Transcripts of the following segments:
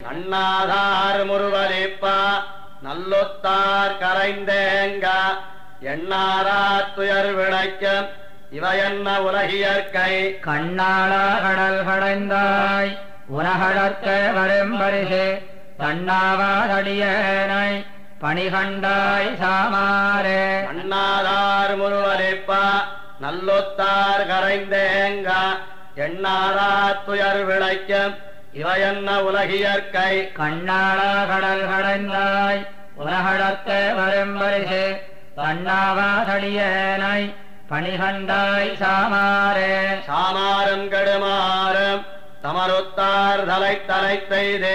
நன்னாதார் முருவலிப்பா நல்லொத்தார் கரைந்தேங்க எண்ணாரா துயர் விளைக்கும் இவையன்ன உலகியற்கை கண்ணாளா கடல் கடைந்தாய் உலகடற்க வரும் பரிசு தன்னாவாதடியனை பணிகண்டாய் சாமாரே நன்னாதார் முருவலிப்பா நல்லொத்தார் கரைந்தேங்க எண்ணாரா துயர் விளைக்கும் இவையன்ன உலகியற்கை கண்ணாளா கடல் கடைந்தாய் உலகடற்க வரும் பரிசு தன்னாவாதடியனை பணிகண்டாய் சாமாரே சாமாரம் கெடுமாறும் தமருத்தார் தலை தலை செய்து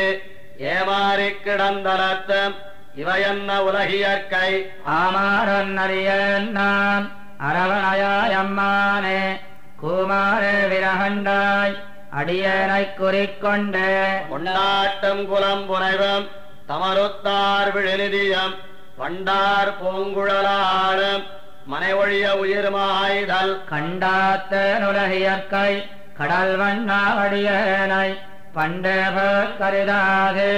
ஏமாறி கிடந்தலத்தும் இவையன்ன உலகியற்கை ஆமாரன் அறியன் நான் அரவணையாயம்மானே கூமாரே விரகண்டாய் அடியனைக் குறிக்கொண்டு கொண்டாட்டம் குலம் புனைவும் தமருத்தார் விழுநிதியம் வண்டார் பூங்குழலாளும் மனை ஒழிய உயிர்மாய்தல் கண்டாத்த நுலகியற்கை கடல் வண்ணாவடியனை பண்டே கருதாது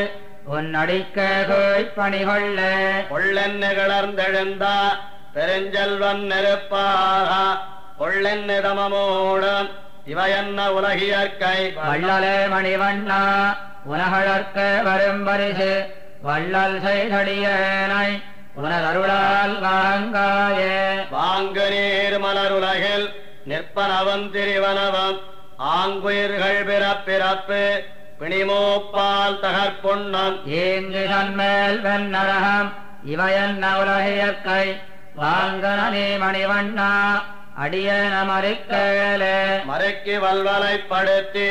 உன் அடிக்க கோய் பணிகொள்ள கொள்ளென்னு கிளர்ந்தெழுந்த பெருஞ்செல்வன் நெருப்பாக கொள்ளென்னு தமமூடும் இவையன்ன உலகியற்கை வள்ளலே மணிவண்ணா உலகழற்க வரும் பரிசு வள்ளல் செய்தடியனை உனதருளால் வாங்காயே வாங்கு நீர் மலருலகில் நிற்பனவன் திரிவனவம் ஆங்குயிர்கள் பிறப்பிறப்பு பிணிமூப்பால் தகற்பொன்னம் ஏங்கு தன்மேல் வெண்ணரகம் இவையன்ன உலகியற்கை வாங்கனே மணிவண்ணா அடியன மறுக்கலே மறுக்கி வல்வலைப்படுத்தி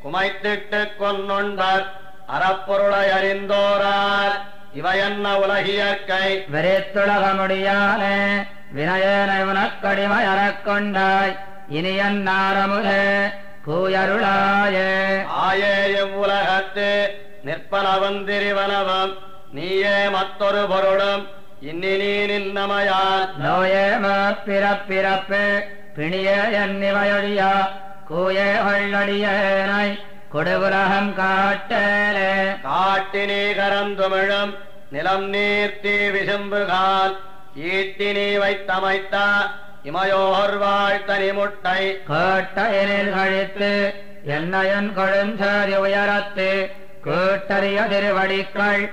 குமைத்திட்டு கொன்னுண்பர் அறப்பொருளை அறிந்தோரார் இவையன்ன உலகியற்கை வெறித்துலக முடியானே வினயனை உனக்கடிமை அறக்கொண்டாய் இனியன் நாரமுதே கூயருளாயே ஆயே இவ்வுலகத்து நிற்பனவன் திரிவனவம் நீயே மற்றொரு பொருளும் இன்னி நீ நின்னமையால் நோயேம பிறப்பிறப்பு பிணிய என்னிவையொழியா கூயே கொள்ளடியனை கொடுவுலகம் காட்டலே காட்டினீ கரந்துமிழும் நிலம் நீர்த்தி விசும்புகால் ஈட்டி நீ வைத்தமைத்த இமையோர் வாழ்த்தனி முட்டை கேட்டயனில் கழித்து என்னையன் கொழுஞ்சரி உயரத்து கேட்டறிய திருவடிக்கள்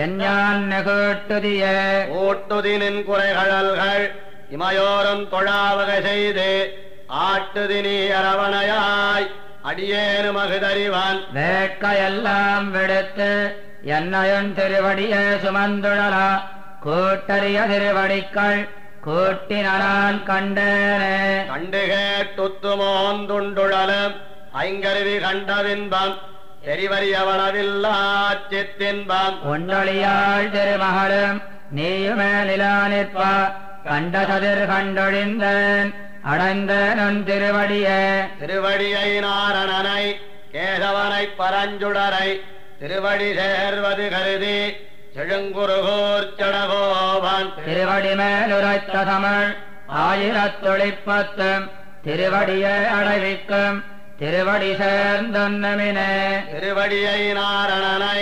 எஞ்ஞான் கேட்டுதிய ஊட்டுதினின் குறைகழல்கள் இமையோரும் தொழாவகை செய்து ஆட்டுதினி அரவணையாய் அடியேனு மகுதறிவான் வேட்கையெல்லாம் விடுத்து என்னையன் திருவடியே சுமந்துழலா கூட்டறிய திருவடிக்கள் கூட்டினான் கண்டேனே கண்டு கேட்டுத்துமோந்துண்டுழலும் ஐங்கருவி கண்டவின்பம் தெரிவறியவனவில்லாச்சித்தின்பம் ஒன்றொழியாள் திருமகளும் நீயுமே நிலா நிற்பா கண்ட சதிர் கண்டொழிந்தேன் அடைந்தேன் திருவடியே திருவடியை நாரணனை கேசவனை பரஞ்சுடரை திருவடி சேர்வது கருதி செழுங்குருகூர் சடகோபன் திருவடி மேலுரைத்த தமிழ் 1010 திருவடியை அடைவிக்கும் திருவடி சேர்ந்தொன்னமினே திருவடியை நாரணனை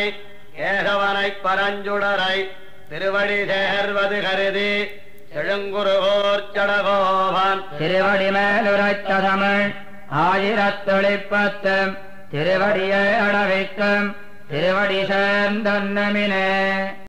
கேசவனை பரஞ்சுடரை திருவடி சேர்வது கருதி செழுங்குருகூர் சடகோபன் திருவடி மேலுரைத்த தமிழ் 1010 திருவடியை அடைவிக்கும் திருவடி சேர்ந்தொன்னமினே